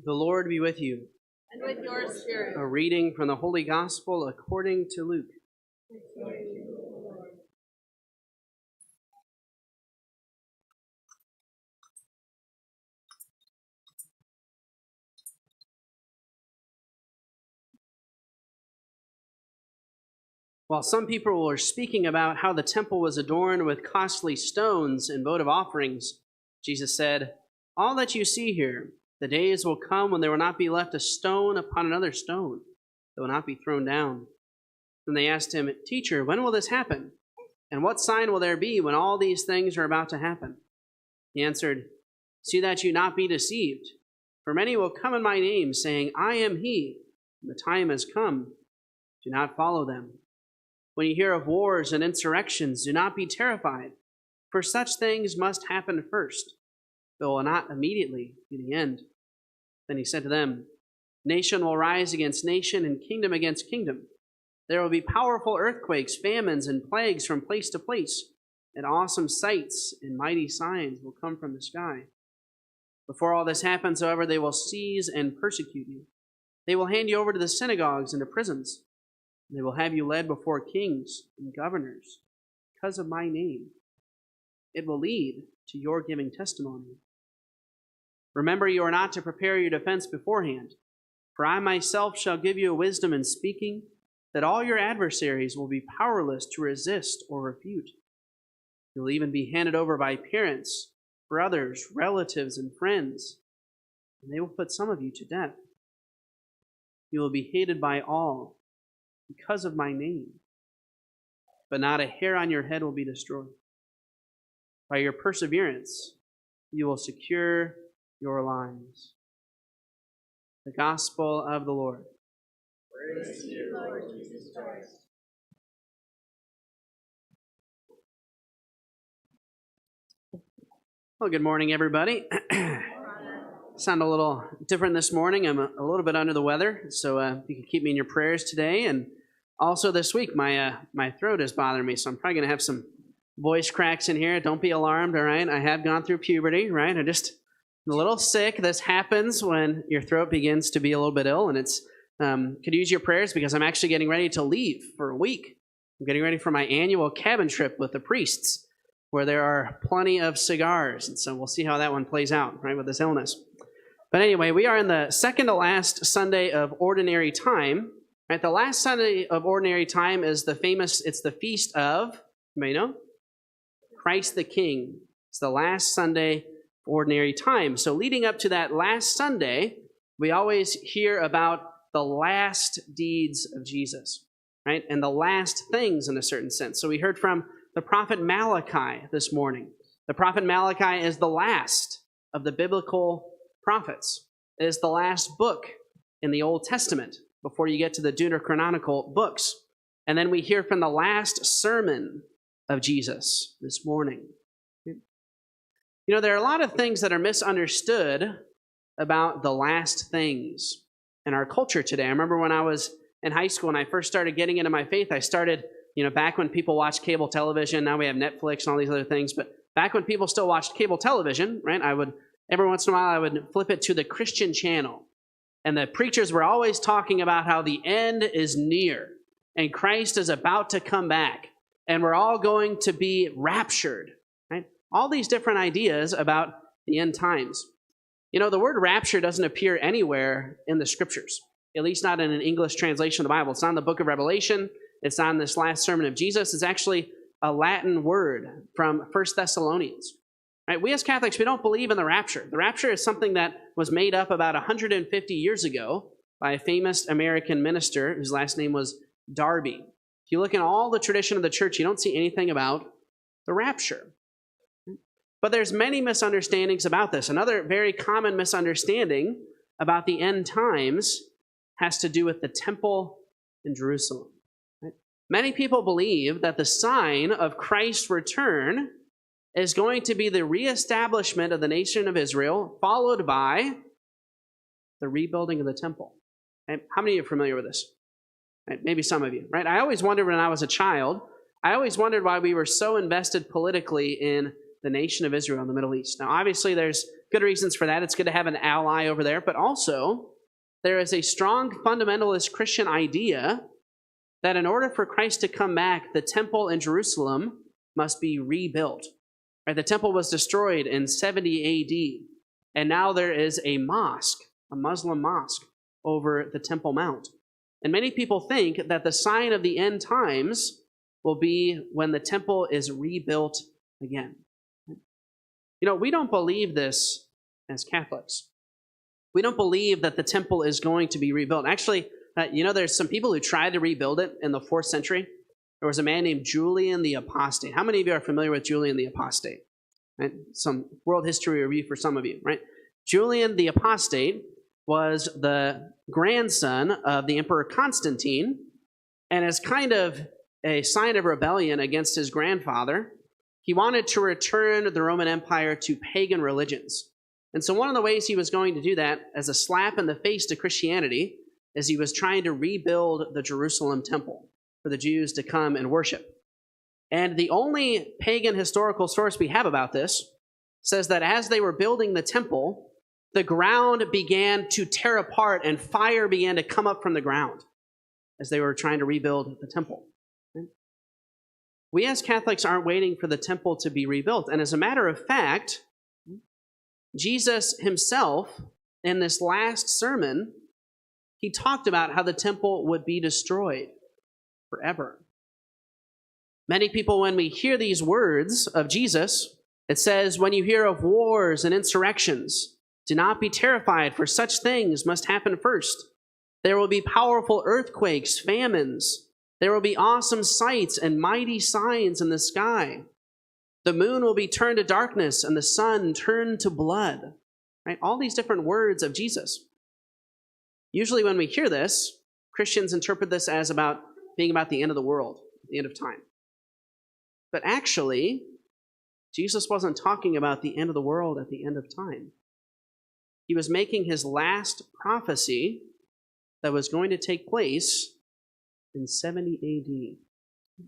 The Lord be with you. And with your spirit. A reading from the Holy Gospel according to Luke. While some people were speaking about how the temple was adorned with costly stones and votive offerings, Jesus said, "All that you see here, the days will come when there will not be left a stone upon another stone that will not be thrown down." Then they asked him, "Teacher, when will this happen? And what sign will there be when all these things are about to happen?" He answered, "See that you not be deceived. For many will come in my name, saying, 'I am he,' and the time has come. Do not follow them. When you hear of wars and insurrections, do not be terrified, for such things must happen first, but will not immediately be the end." Then he said to them, "Nation will rise against nation and kingdom against kingdom. There will be powerful earthquakes, famines, and plagues from place to place, and awesome sights and mighty signs will come from the sky. Before all this happens, however, they will seize and persecute you. They will hand you over to the synagogues and to prisons. They will have you led before kings and governors because of my name. It will lead to your giving testimony. Remember, you are not to prepare your defense beforehand, for I myself shall give you a wisdom in speaking, that all your adversaries will be powerless to resist or refute. You will even be handed over by parents, brothers, relatives, and friends, and they will put some of you to death. You will be hated by all because of my name, but not a hair on your head will be destroyed. By your perseverance, you will secure your lives." The Gospel of the Lord. Praise to you, Lord Jesus Christ. Well, good morning, everybody. Sound a little different this morning. I'm a little bit under the weather, so if you can keep me in your prayers today. And also this week, my throat is bothering me, so I'm probably going to have some voice cracks in here. Don't be alarmed, all right? I have gone through puberty, right? I'm a little sick. This happens when your throat begins to be a little bit ill, and it's could use your prayers because I'm actually getting ready to leave for a week. I'm getting ready for my annual cabin trip with the priests, where there are plenty of cigars, and so we'll see how that one plays out, right, with this illness. But anyway, we are in the second to last Sunday of Ordinary Time. Right, the last Sunday of Ordinary Time is it's the feast of, you may know, Christ the King. It's the last Sunday of Ordinary Time. So leading up to that last Sunday, we always hear about the last deeds of Jesus, right? And the last things in a certain sense. So we heard from the prophet Malachi this morning. The prophet Malachi is the last of the biblical prophets. It is the last book in the Old Testament before you get to the Deuterocanonical books. And then we hear from the last sermon of Jesus this morning. You know, there are a lot of things that are misunderstood about the last things in our culture today. I remember when I was in high school and I first started getting into my faith, I started, back when people watched cable television. Now we have Netflix and all these other things, but back when people still watched cable television, right, every once in a while I would flip it to the Christian channel. And the preachers were always talking about how the end is near and Christ is about to come back and we're all going to be raptured, right? All these different ideas about the end times. The word rapture doesn't appear anywhere in the scriptures, at least not in an English translation of the Bible. It's not in the book of Revelation. It's not in this last sermon of Jesus. It's actually a Latin word from 1 Thessalonians. Right? We as Catholics, we don't believe in the rapture. The rapture is something that was made up about 150 years ago by a famous American minister whose last name was Darby. If you look in all the tradition of the church, you don't see anything about the rapture. But there's many misunderstandings about this. Another very common misunderstanding about the end times has to do with the temple in Jerusalem. Right? Many people believe that the sign of Christ's return is going to be the reestablishment of the nation of Israel, followed by the rebuilding of the temple. Right? How many of you are familiar with this? Right? Maybe some of you. Right? I always wondered when I was a child, I always wondered why we were so invested politically in the nation of Israel in the Middle East. Now, obviously, there's good reasons for that. It's good to have an ally over there, but also there is a strong fundamentalist Christian idea that in order for Christ to come back, the temple in Jerusalem must be rebuilt. Right? The temple was destroyed in 70 AD, and now there is a mosque, a Muslim mosque, over the Temple Mount. And many people think that the sign of the end times will be when the temple is rebuilt again. You know, we don't believe this as Catholics. We don't believe that the temple is going to be rebuilt. Actually, there's some people who tried to rebuild it in the 4th century. There was a man named Julian the Apostate. How many of you are familiar with Julian the Apostate? Right? Some world history review for some of you, right? Julian the Apostate was the grandson of the Emperor Constantine, and as kind of a sign of rebellion against his grandfather, he wanted to return the Roman Empire to pagan religions. And so one of the ways he was going to do that as a slap in the face to Christianity is he was trying to rebuild the Jerusalem temple for the Jews to come and worship. And the only pagan historical source we have about this says that as they were building the temple, the ground began to tear apart and fire began to come up from the ground as they were trying to rebuild the temple. We as Catholics aren't waiting for the temple to be rebuilt. And as a matter of fact, Jesus himself, in this last sermon, he talked about how the temple would be destroyed forever. Many people, when we hear these words of Jesus, it says, when you hear of wars and insurrections, do not be terrified, for such things must happen first. There will be powerful earthquakes, famines. There will be awesome sights and mighty signs in the sky. The moon will be turned to darkness and the sun turned to blood. Right? All these different words of Jesus. Usually when we hear this, Christians interpret this as being about the end of the world, the end of time. But actually, Jesus wasn't talking about the end of the world at the end of time. He was making his last prophecy that was going to take place in 70 AD.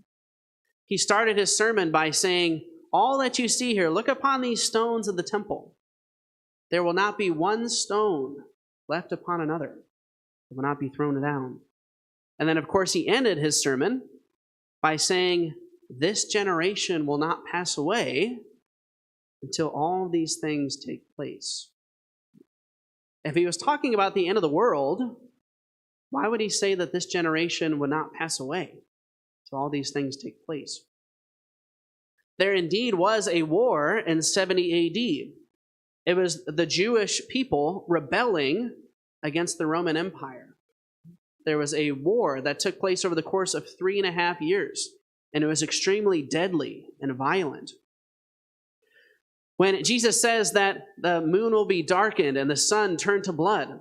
He started his sermon by saying, all that you see here, look upon these stones of the temple. There will not be one stone left upon another. It will not be thrown down. And then, of course, he ended his sermon by saying, this generation will not pass away until all these things take place. If he was talking about the end of the world, why would he say that this generation would not pass away until all these things take place? There indeed was a war in 70 AD. It was the Jewish people rebelling against the Roman Empire. There was a war that took place over the course of 3.5 years, and it was extremely deadly and violent. When Jesus says that the moon will be darkened and the sun turned to blood,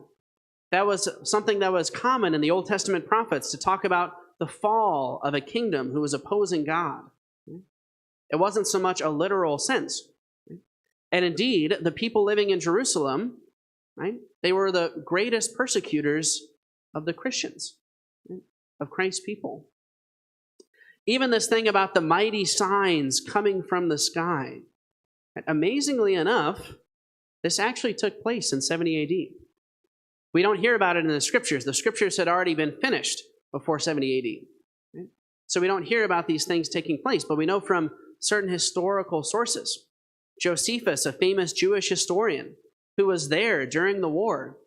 that was something that was common in the Old Testament prophets to talk about the fall of a kingdom who was opposing God. It wasn't so much a literal sense. And indeed, the people living in Jerusalem, right, they were the greatest persecutors of the Christians, right, of Christ's people. Even this thing about the mighty signs coming from the sky, amazingly enough, this actually took place in 70 AD. We don't hear about it in the scriptures. The scriptures had already been finished before 70 AD. Right? So we don't hear about these things taking place, but we know from certain historical sources. Josephus, a famous Jewish historian who was there during the war,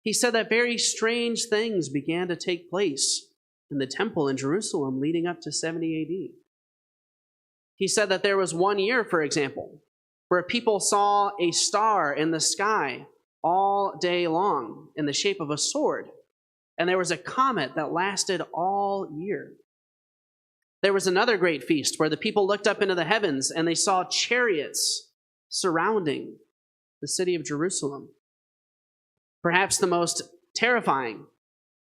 he said that very strange things began to take place in the temple in Jerusalem leading up to 70 AD. He said that there was one year, for example, where people saw a star in the sky all day long in the shape of a sword, and there was a comet that lasted all year. There was another great feast where the people looked up into the heavens and they saw chariots surrounding the city of Jerusalem. Perhaps the most terrifying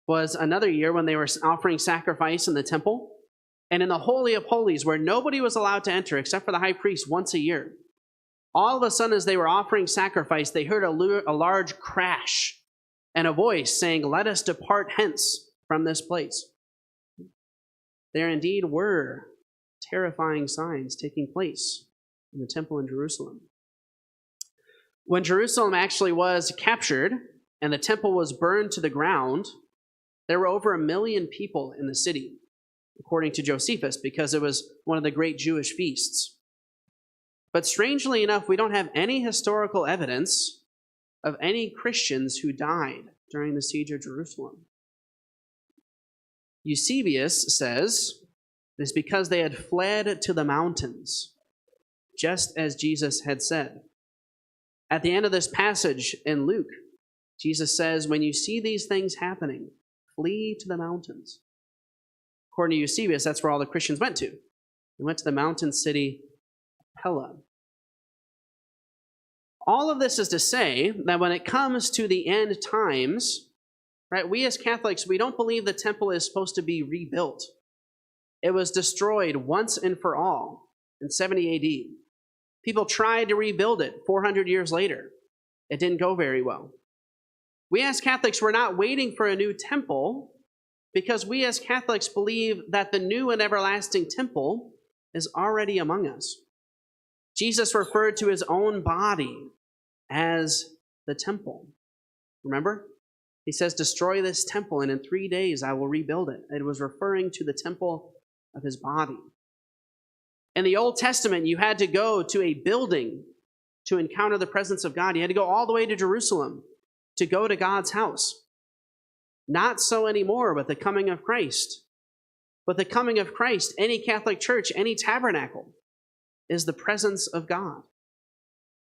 was another year when they were offering sacrifice in the temple, and in the Holy of Holies, where nobody was allowed to enter except for the high priest once a year. All of a sudden, as they were offering sacrifice, they heard a large crash and a voice saying, "Let us depart hence from this place." There indeed were terrifying signs taking place in the temple in Jerusalem. When Jerusalem actually was captured and the temple was burned to the ground, there were over 1 million people in the city, according to Josephus, because it was one of the great Jewish feasts. But strangely enough, we don't have any historical evidence of any Christians who died during the siege of Jerusalem. Eusebius says it's because they had fled to the mountains, just as Jesus had said. At the end of this passage in Luke, Jesus says, when you see these things happening, flee to the mountains. According to Eusebius, that's where all the Christians went to. They went to the mountain city Pella. All of this is to say that when it comes to the end times, right, we as Catholics, we don't believe the temple is supposed to be rebuilt. It was destroyed once and for all in 70 AD. People tried to rebuild it 400 years later. It didn't go very well. We as Catholics, we're not waiting for a new temple because we as Catholics believe that the new and everlasting temple is already among us. Jesus referred to his own body as the temple. Remember? He says, destroy this temple, and in 3 days I will rebuild it. It was referring to the temple of his body. In the Old Testament, you had to go to a building to encounter the presence of God. You had to go all the way to Jerusalem to go to God's house. Not so anymore with the coming of Christ. With the coming of Christ, any Catholic church, any tabernacle is the presence of God.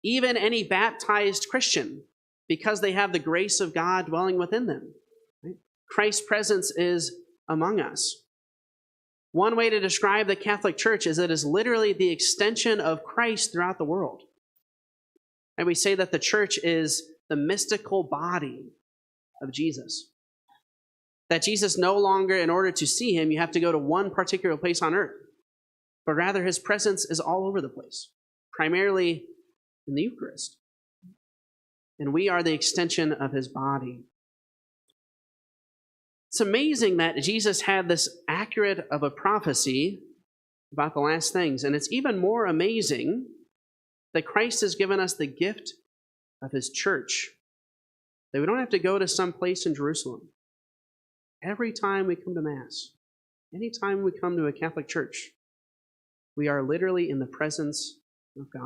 Even any baptized Christian, because they have the grace of God dwelling within them. Right? Christ's presence is among us. One way to describe the Catholic Church is it is literally the extension of Christ throughout the world. And we say that the church is the mystical body of Jesus. That Jesus no longer, in order to see him, you have to go to one particular place on earth, but rather his presence is all over the place, primarily in the Eucharist. And we are the extension of his body. It's amazing that Jesus had this accurate of a prophecy about the last things. And it's even more amazing that Christ has given us the gift of his church. That we don't have to go to some place in Jerusalem. Every time we come to Mass, anytime we come to a Catholic church, we are literally in the presence of God.